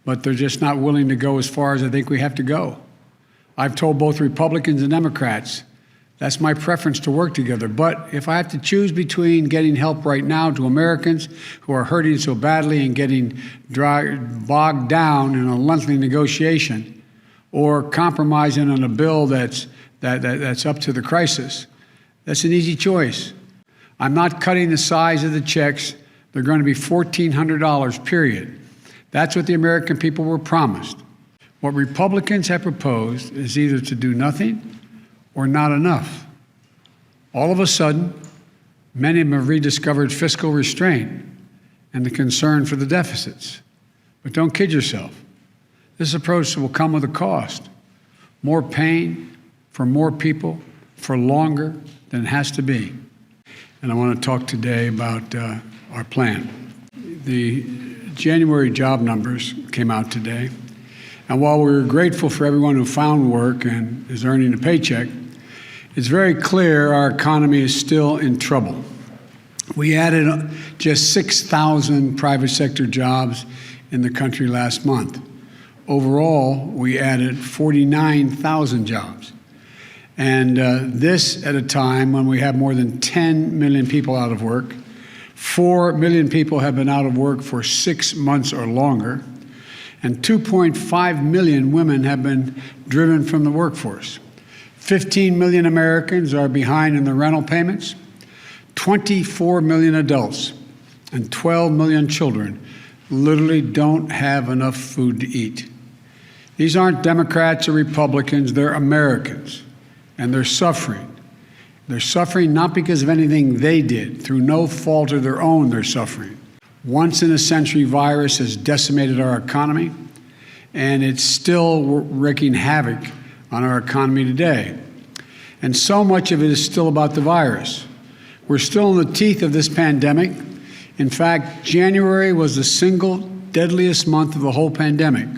but they're just not willing to go as far as I think we have to go. I've told both Republicans and Democrats that's my preference, to work together. But if I have to choose between getting help right now to Americans who are hurting so badly and getting bogged down in a lengthy negotiation, or compromising on a bill that's up to the crisis, that's an easy choice. I'm not cutting the size of the checks. They're going to be $1,400, period. That's what the American people were promised. What Republicans have proposed is either to do nothing or not enough. All of a sudden, many of them have rediscovered fiscal restraint and the concern for the deficits. But don't kid yourself. This approach will come with a cost. More pain for more people for longer than it has to be. And I want to talk today about our plan. The January job numbers came out today. And while we're grateful for everyone who found work and is earning a paycheck, it's very clear our economy is still in trouble. We added just 6,000 private sector jobs in the country last month. Overall, we added 49,000 jobs. And this at a time when we have more than 10 million people out of work. 4 million people have been out of work for 6 months or longer. And 2.5 million women have been driven from the workforce. 15 million Americans are behind in the rental payments. 24 million adults and 12 million children literally don't have enough food to eat. These aren't Democrats or Republicans, they're Americans, and they're suffering. They're suffering not because of anything they did. Through no fault of their own, they're suffering. Once-in-a-century virus has decimated our economy, and it's still wreaking havoc on our economy today. And so much of it is still about the virus. We're still in the teeth of this pandemic. In fact, January was the single deadliest month of the whole pandemic.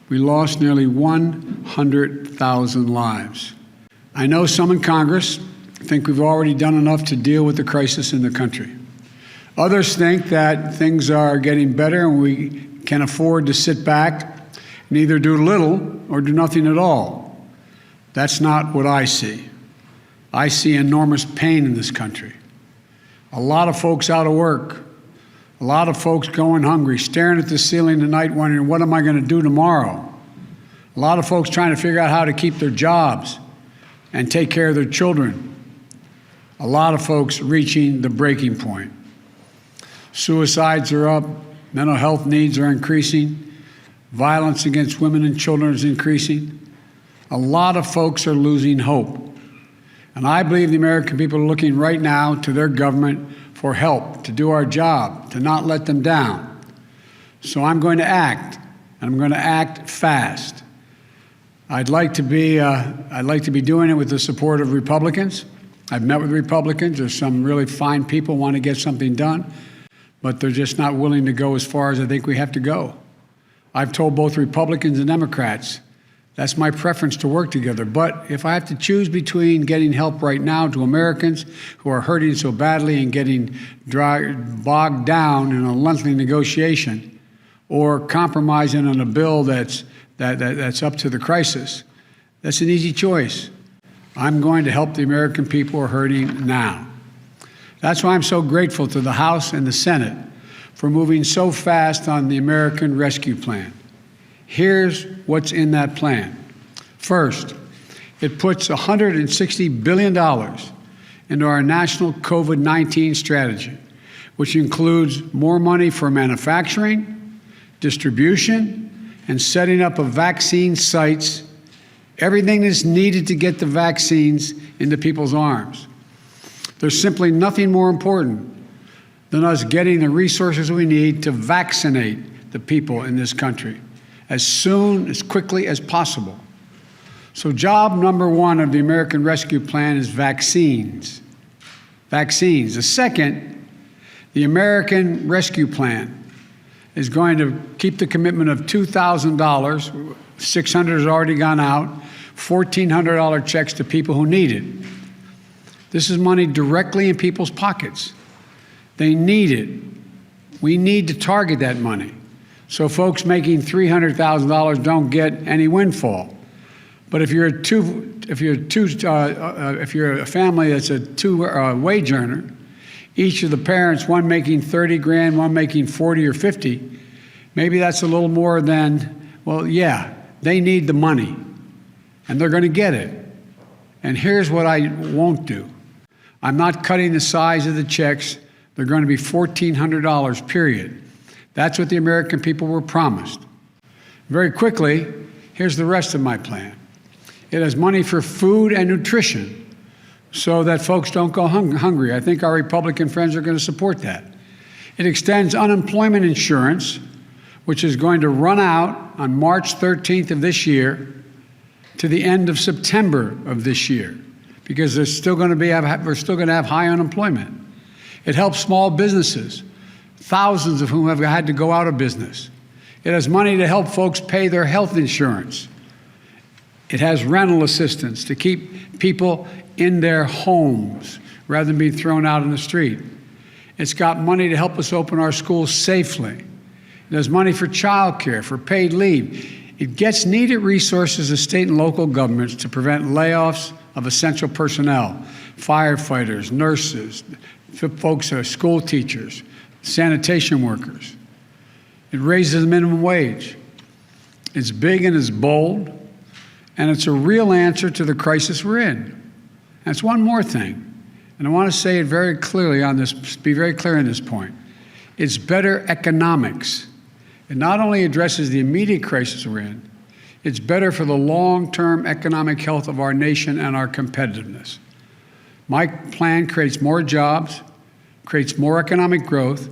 We lost nearly 100,000 lives. I know some in Congress think we've already done enough to deal with the crisis in the country. Others think that things are getting better and we can afford to sit back and either do little or do nothing at all. That's not what I see. I see enormous pain in this country. A lot of folks out of work, a lot of folks going hungry, staring at the ceiling tonight wondering, what am I going to do tomorrow? A lot of folks trying to figure out how to keep their jobs and take care of their children. A lot of folks reaching the breaking point. Suicides are up, mental health needs are increasing, violence against women and children is increasing. A lot of folks are losing hope. And I believe the American people are looking right now to their government for help, to do our job, to not let them down. So I'm going to act, and I'm going to act fast. I'd like to be doing it with the support of Republicans. I've met with Republicans. There's some really fine people who want to get something done, but they're just not willing to go as far as I think we have to go. I've told both Republicans and Democrats that's my preference, to work together. But if I have to choose between getting help right now to Americans who are hurting so badly and getting bogged down in a lengthy negotiation, or compromising on a bill that's up to the crisis, that's an easy choice. I'm going to help the American people who are hurting now. That's why I'm so grateful to the House and the Senate for moving so fast on the American Rescue Plan. Here's what's in that plan. First, it puts $160 billion into our national COVID-19 strategy, which includes more money for manufacturing, distribution, and setting up of vaccine sites, everything that's needed to get the vaccines into people's arms. There's simply nothing more important than us getting the resources we need to vaccinate the people in this country as soon, as quickly as possible. So job number one of the American Rescue Plan is vaccines. Vaccines. The second, the American Rescue Plan is going to keep the commitment of $2,000, $600 has already gone out, $1,400 checks to people who need it. This is money directly in people's pockets. They need it. We need to target that money. So folks making $300,000 don't get any windfall. But if you're a family that's a wage earner, each of the parents, one making 30 grand, one making 40 or 50, maybe that's a little more than, well, yeah, they need the money, and they're going to get it. And here's what I won't do. I'm not cutting the size of the checks. They're going to be $1,400, period. That's what the American people were promised. Very quickly, here's the rest of my plan. It has money for food and nutrition so that folks don't go hungry. I think our Republican friends are going to support that. It extends unemployment insurance, which is going to run out on March 13th of this year to the end of September of this year, because we're still going to have high unemployment. It helps small businesses, thousands of whom have had to go out of business. It has money to help folks pay their health insurance. It has rental assistance to keep people in their homes rather than being thrown out on the street. It's got money to help us open our schools safely. It has money for child care, for paid leave. It gets needed resources of state and local governments to prevent layoffs of essential personnel, firefighters, nurses, folks, school teachers, sanitation workers. It raises the minimum wage. It's big and it's bold, and it's a real answer to the crisis we're in. And it's one more thing, and I want to say it very clearly on this, be very clear on this point. It's better economics. It not only addresses the immediate crisis we're in, it's better for the long-term economic health of our nation and our competitiveness. My plan creates more jobs, creates more economic growth,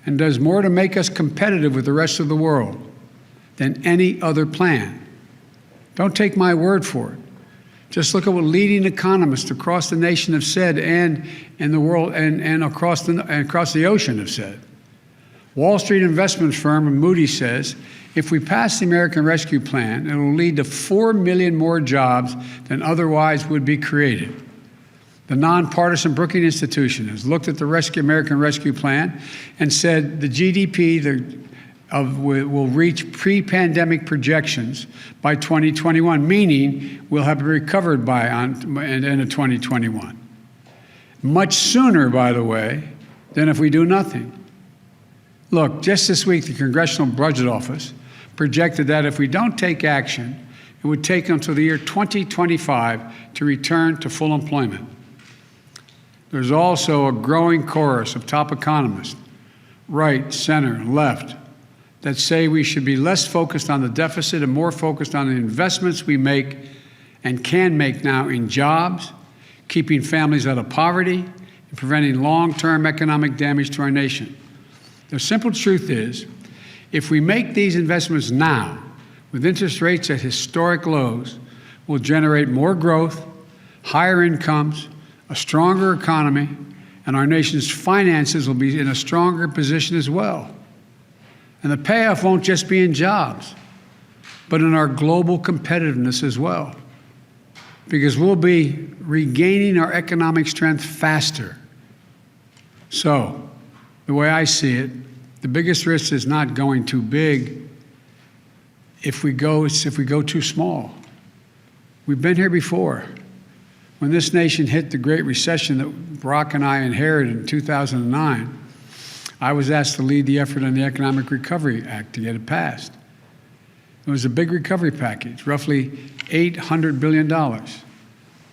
and does more to make us competitive with the rest of the world than any other plan. Don't take my word for it. Just look at what leading economists across the nation have said, and in the world and across the ocean have said. Wall Street investment firm Moody's says, if we pass the American Rescue Plan, it will lead to 4 million more jobs than otherwise would be created. The nonpartisan Brookings Institution has looked at the American Rescue Plan and said the GDP will reach pre-pandemic projections by 2021, meaning we'll have recovered by end of 2021. Much sooner, by the way, than if we do nothing. Look, just this week, the Congressional Budget Office projected that if we don't take action, it would take until the year 2025 to return to full employment. There's also a growing chorus of top economists, right, center, left, that say we should be less focused on the deficit and more focused on the investments we make and can make now in jobs, keeping families out of poverty, and preventing long-term economic damage to our nation. The simple truth is, if we make these investments now, with interest rates at historic lows, we'll generate more growth, higher incomes, a stronger economy, and our nation's finances will be in a stronger position as well. And the payoff won't just be in jobs, but in our global competitiveness as well, because we'll be regaining our economic strength faster. So, the way I see it, the biggest risk is not going too big if we go too small. We've been here before. When this nation hit the Great Recession that Barack and I inherited in 2009, I was asked to lead the effort on the Economic Recovery Act to get it passed. It was a big recovery package, roughly $800 billion.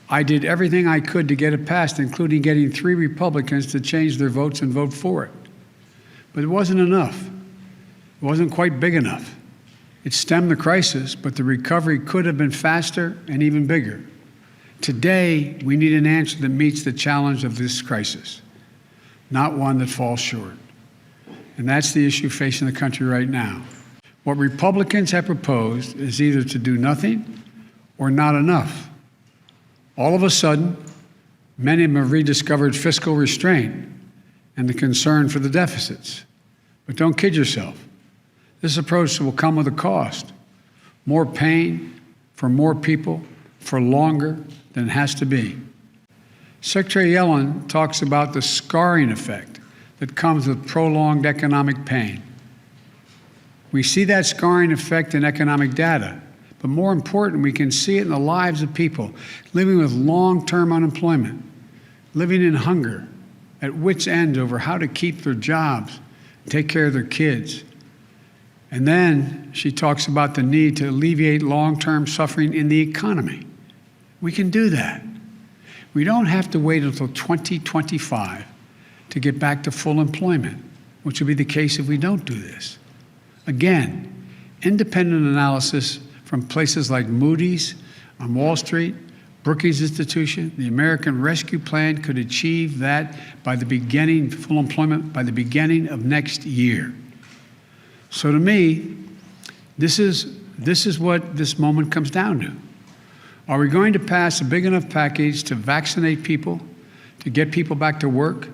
I did everything I could to get it passed, including getting 3 Republicans to change their votes and vote for it. But it wasn't enough. It wasn't quite big enough. It stemmed the crisis, but the recovery could have been faster and even bigger. Today, we need an answer that meets the challenge of this crisis, not one that falls short. And that's the issue facing the country right now. What Republicans have proposed is either to do nothing or not enough. All of a sudden, many of them have rediscovered fiscal restraint and the concern for the deficits. But don't kid yourself. This approach will come with a cost. More pain for more people for longer than it has to be. Secretary Yellen talks about the scarring effect that comes with prolonged economic pain. We see that scarring effect in economic data, but more important, we can see it in the lives of people living with long-term unemployment, living in hunger, at wits' end over how to keep their jobs, take care of their kids. And then she talks about the need to alleviate long-term suffering in the economy. We can do that. We don't have to wait until 2025 to get back to full employment, which will be the case if we don't do this. Again, independent analysis from places like Moody's on Wall Street, Brookings Institution, the American Rescue Plan could achieve that by the beginning, full employment by the beginning of next year. So to me, this is what this moment comes down to. Are we going to pass a big enough package to vaccinate people, to get people back to work,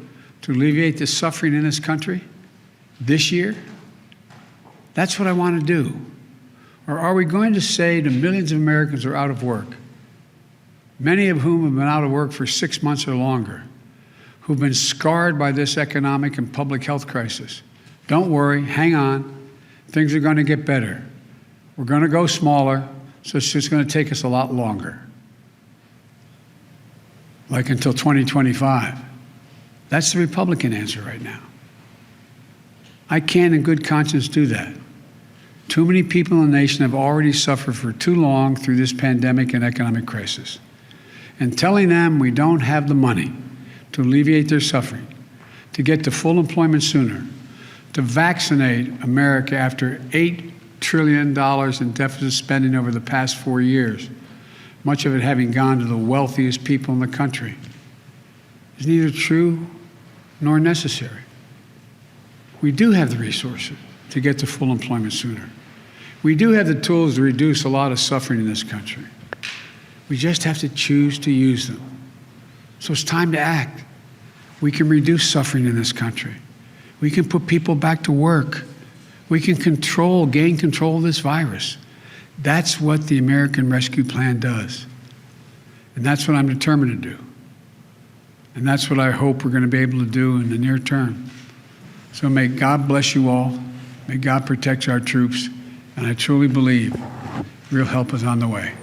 to alleviate the suffering in this country this year? That's what I want to do. Or are we going to say to millions of Americans who are out of work, many of whom have been out of work for 6 months or longer, who've been scarred by this economic and public health crisis, don't worry, hang on, things are going to get better. We're going to go smaller, so it's just going to take us a lot longer, like until 2025. That's the Republican answer right now. I can't in good conscience do that. Too many people in the nation have already suffered for too long through this pandemic and economic crisis. And telling them we don't have the money to alleviate their suffering, to get to full employment sooner, to vaccinate America after $8 trillion in deficit spending over the past 4 years, much of it having gone to the wealthiest people in the country, is neither true nor necessary. We do have the resources to get to full employment sooner. We do have the tools to reduce a lot of suffering in this country. We just have to choose to use them. So it's time to act. We can reduce suffering in this country. We can put people back to work. We can gain control of this virus. That's what the American Rescue Plan does. And that's what I'm determined to do. And that's what I hope we're going to be able to do in the near term. So may God bless you all. May God protect our troops. And I truly believe real help is on the way.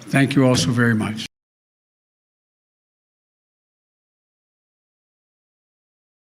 Thank you all so very much.